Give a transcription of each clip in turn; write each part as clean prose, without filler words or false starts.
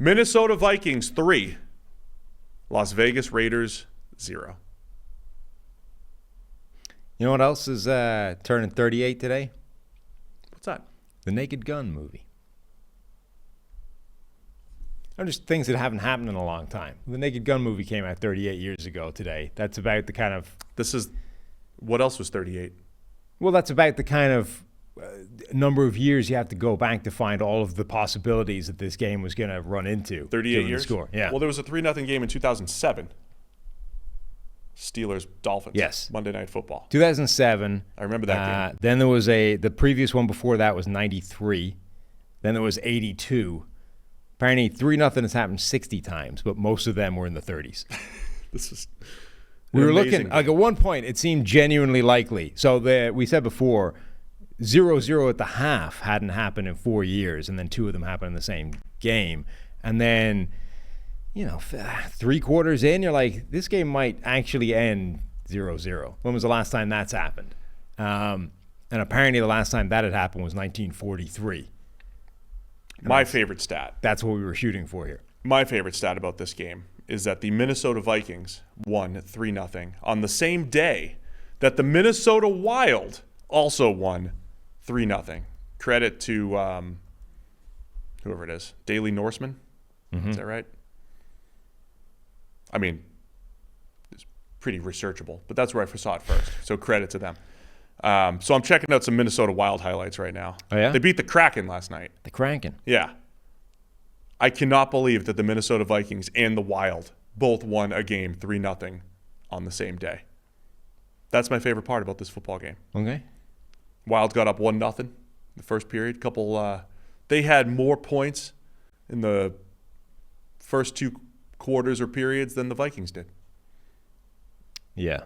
Minnesota Vikings 3. Las Vegas Raiders 0. You know what else is turning 38 today? What's that? The Naked Gun movie. They're just things that haven't happened in a long time. The Naked Gun movie came out 38 years ago today. That's about the kind of... What else was 38? Well, that's about the kind of number of years you have to go back to find all of the possibilities that this game was going to run into. 38 years? Score. Yeah. Well, there was a 3-0 game in 2007. Steelers-Dolphins. Yes. Monday Night Football. 2007. I remember that game. Then there was the previous one before that was 93. Then there was 82. Apparently 3-0 has happened 60 times, but most of them were in the 30s. We were looking, like at one point, it seemed genuinely likely. So we said before, 0-0 at the half hadn't happened in 4 years, and then 2 of them happened in the same game. And then, 3 quarters in, you're like, this game might actually end 0-0. When was the last time that's happened? And apparently the last time that had happened was 1943. My favorite stat. That's what we were shooting for here. My favorite stat about this game is that the Minnesota Vikings won 3-0 on the same day that the Minnesota Wild also won 3-0. Credit to whoever it is, Daily Norseman. Mm-hmm. Is that right? I mean, it's pretty researchable, but that's where I saw it first. So credit to them. So I'm checking out some Minnesota Wild highlights right now. Oh, yeah? They beat the Kraken last night. The Kraken? Yeah. I cannot believe that the Minnesota Vikings and the Wild both won a game 3-0 on the same day. That's my favorite part about this football game. Okay. Wild got up 1-0 in the first period. They had more points in the first 2 quarters or periods than the Vikings did. Yeah.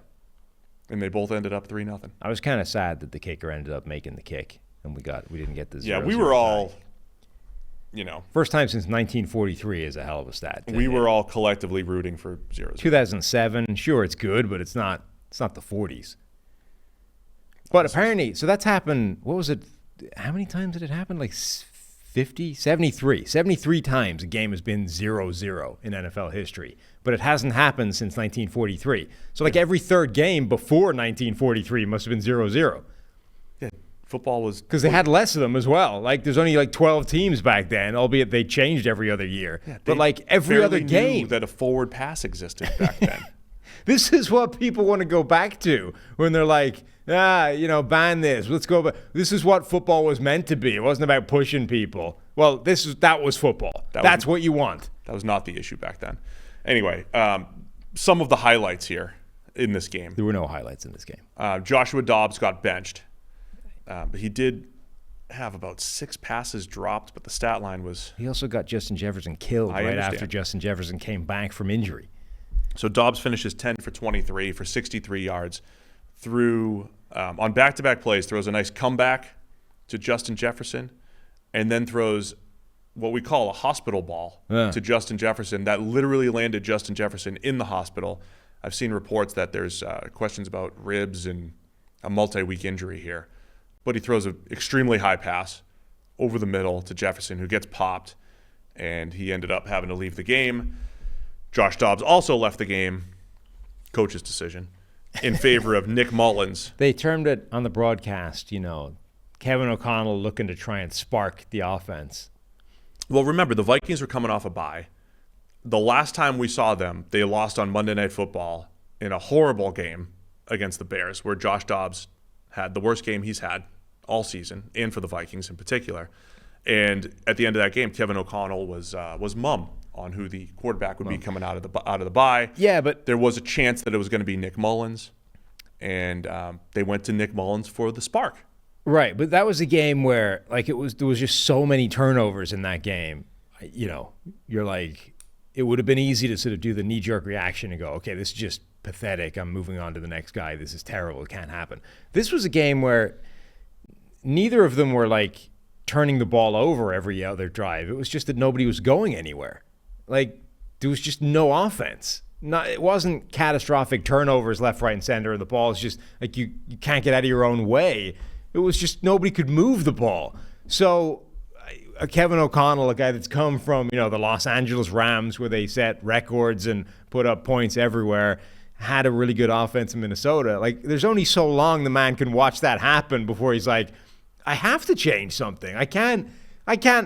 And they both ended up 3-0. I was kind of sad that the kicker ended up making the kick, and we didn't get the 0-0. Yeah, we were all, first time since 1943 is a hell of a stat. We were all collectively rooting for 0-0. 2007, sure, it's good, but it's not the 40s. But apparently, so that's happened, what was it, how many times did it happen? Like 50, 73. 73 times a game has been 0-0 in NFL history. But it hasn't happened since 1943. So like every third game before 1943 must have been 0-0. Yeah, football was... Because they had less of them as well. Like there's only like 12 teams back then, albeit they changed every other year. Yeah, but like every other game... knew that a forward pass existed back then. This is what people want to go back to when they're like, ban this. Let's go back. This is what football was meant to be. It wasn't about pushing people. Well, that was football. That's what you want. That was not the issue back then. Anyway, some of the highlights here in this game. There were no highlights in this game. Joshua Dobbs got benched. But he did have about 6 passes dropped, but the stat line was... He also got Justin Jefferson killed after Justin Jefferson came back from injury. So Dobbs finishes 10 for 23 for 63 yards. On back-to-back plays, throws a nice comeback to Justin Jefferson, and then throws what we call a hospital ball to Justin Jefferson that literally landed Justin Jefferson in the hospital. I've seen reports that there's questions about ribs and a multi-week injury here. But he throws an extremely high pass over the middle to Jefferson, who gets popped, and he ended up having to leave the game. Josh Dobbs also left the game, coach's decision, in favor of Nick Mullins. They termed it on the broadcast, Kevin O'Connell looking to try and spark the offense. Well, remember, the Vikings were coming off a bye. The last time we saw them, they lost on Monday Night Football in a horrible game against the Bears, where Josh Dobbs had the worst game he's had all season, and for the Vikings in particular. And at the end of that game, Kevin O'Connell was mum on who the quarterback would be coming out of the bye. Yeah, but there was a chance that it was going to be Nick Mullins, and they went to Nick Mullins for the spark. Right, but that was a game where there was just so many turnovers in that game. You're like, it would have been easy to sort of do the knee-jerk reaction and go, okay, this is just pathetic. I'm moving on to the next guy. This is terrible. It can't happen. This was a game where neither of them were like turning the ball over every other drive. It was just that nobody was going anywhere. Like there was just no offense. It wasn't catastrophic turnovers left, right, and center. And the ball is just like you can't get out of your own way. It was just nobody could move the ball. So a Kevin O'Connell, a guy that's come from, the Los Angeles Rams where they set records and put up points everywhere, had a really good offense in Minnesota. Like, there's only so long the man can watch that happen before he's like, I have to change something. I can't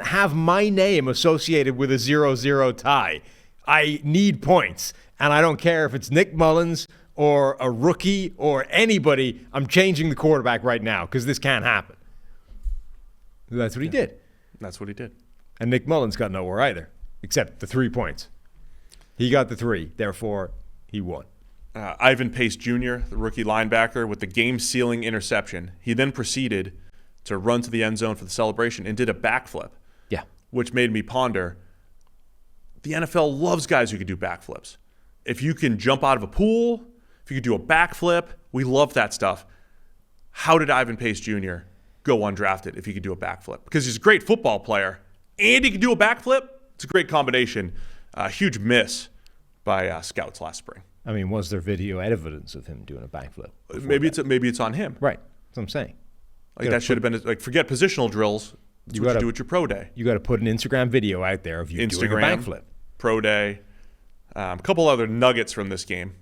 have my name associated with a 0-0 tie. I need points. And I don't care if it's Nick Mullins or a rookie or anybody. I'm changing the quarterback right now because this can't happen. That's what he did. That's what he did. And Nick Mullins got nowhere either, except the 3 points. He got the 3, therefore he won. Ivan Pace Jr., the rookie linebacker, with the game-sealing interception. He then proceeded to run to the end zone for the celebration and did a backflip. Yeah. Which made me ponder, the NFL loves guys who can do backflips. If you can jump out of a pool, if you could do a backflip, we love that stuff. How did Ivan Pace Jr. go undrafted if he could do a backflip? Because he's a great football player and he can do a backflip. It's a great combination. Huge miss by scouts last spring. I mean, was there video evidence of him doing a backflip? Maybe it's on him. Right. That's what I'm saying. Like, that should have been, like, forget positional drills. That's what you do at your pro day. You got to put an Instagram video out there of you doing a backflip. Pro day. A couple other nuggets from this game.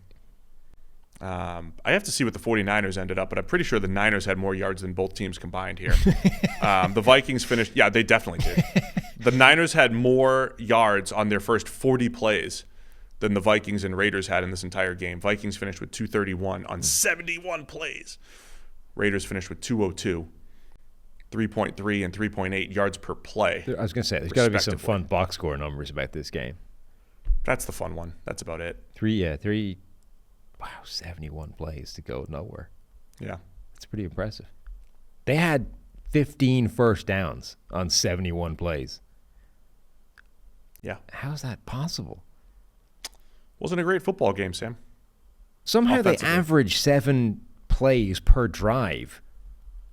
I have to see what the 49ers ended up, but I'm pretty sure the Niners had more yards than both teams combined here. The Vikings finished, yeah, they definitely did. The Niners had more yards on their first 40 plays than the Vikings and Raiders had in this entire game. Vikings finished with 231 on 71 plays. Raiders finished with 202, 3.3 and 3.8 yards per play. I was going to say, there's got to be some fun box score numbers about this game. That's the fun one. That's about it. 71 plays to go nowhere. Yeah. That's pretty impressive. They had 15 first downs on 71 plays. Yeah. How's that possible? Wasn't a great football game, Sam. Somehow they averaged 7 plays per drive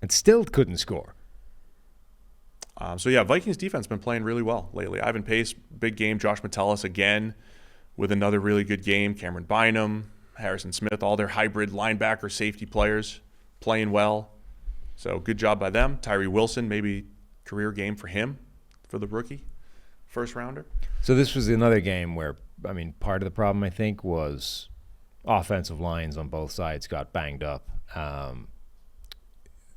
and still couldn't score. Vikings defense been playing really well lately. Ivan Pace, big game. Josh Metellus again with another really good game. Cameron Bynum, Harrison Smith, all their hybrid linebacker safety players playing well. So good job by them. Tyree Wilson, maybe career game for him, for the rookie, first rounder. So this was another game where, part of the problem, I think, was offensive lines on both sides got banged up.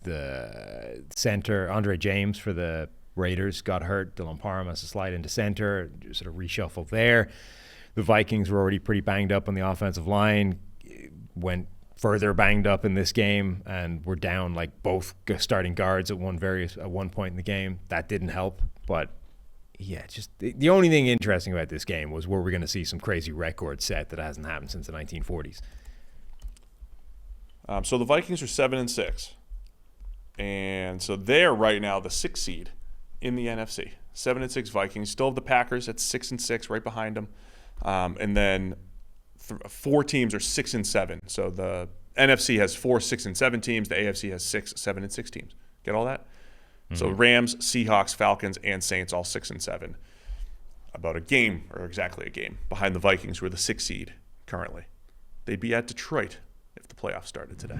The center, Andre James for the Raiders, got hurt. Dylan Parham has to slide into center, sort of reshuffle there. The Vikings were already pretty banged up on the offensive line, went further banged up in this game, and were down like both starting guards at one point in the game. That didn't help, but yeah, just the only thing interesting about this game was were we going to see some crazy record set that hasn't happened since the 1940s. So the Vikings are 7-6, and so they're right now the 6th seed in the NFC. 7-6 Vikings, still have the Packers at 6-6 right behind them, and then 4 teams are 6-7. So the NFC has 4 6-7 teams. The AFC has 6 7-6 teams. Get all that? Mm-hmm. So Rams, Seahawks, Falcons, and Saints all 6-7. About a game, or exactly a game, behind the Vikings, who are the 6th seed currently. They'd be at Detroit if the playoffs started today.